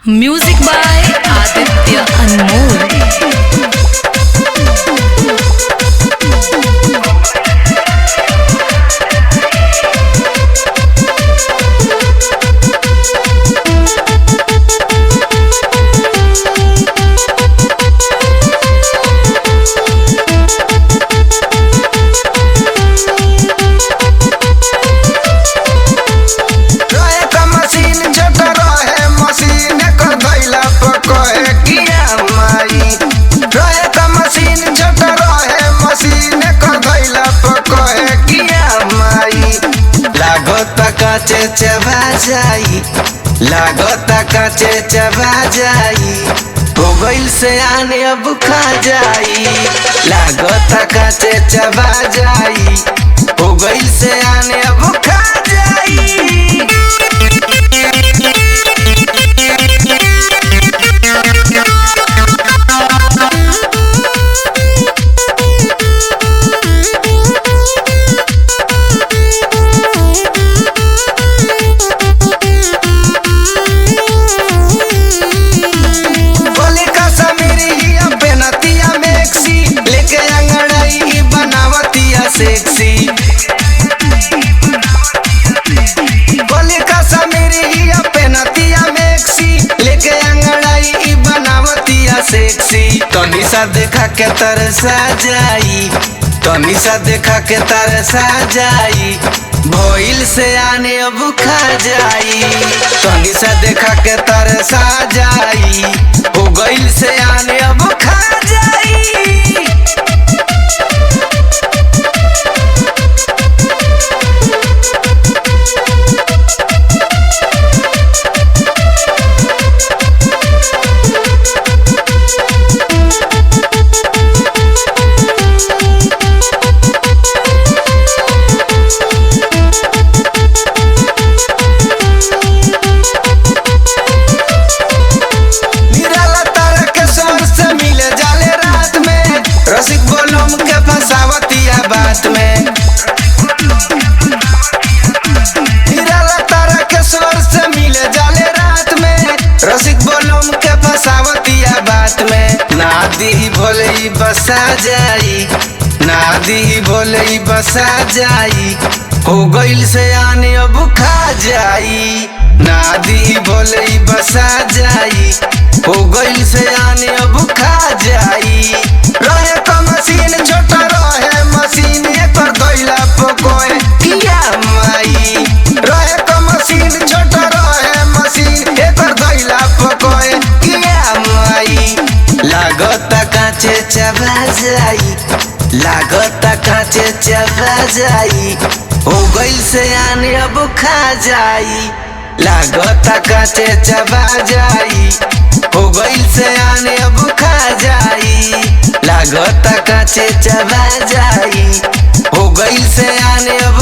Music by Aditya अनमोल। काचे चबा जाई लागता काचे चबा जाई हो गइल से आने अब खा जाई लागता काचे चबा जाई हो गइल से आने अब खा जाई। सेक्सी बोले का मेरी पेनतिया मैक्सी लेके अंगड़ाई बनावतिया सेक्सी तनी सा देखा के तरसा जाई तनी सा देखा के तरसा जाई भइल से आने अब खा जाई तनी सा देखा के तरसा जाई हो गइल से आने अब खा जाई। रसिक बोलम के फसावतिया बात में हिराला तारा के स्वर से मिले जाले रात में रसिक बोलम के फसावतिया बात में नादी भोले बसा जाई नादी भोले बसा जाई हो गइल से आने अब खा जाई नादी भोले बसा जाई हो गइल से आने अब खा जाई। रहे का मशीन छोटा रहे मशीन एकर दैला पकोए किया माई रहे का मशीन छोटा रहे मशीन एकर दैला पकोए किया माई लागता काचे चबा जाई लागता काचे चबा जाई हो गइल से आने अब खा जाई लागता काचे चबा जाई हो गइल से आने अब खा जाई लागता काचे चबा जाई हो गइल से आने अब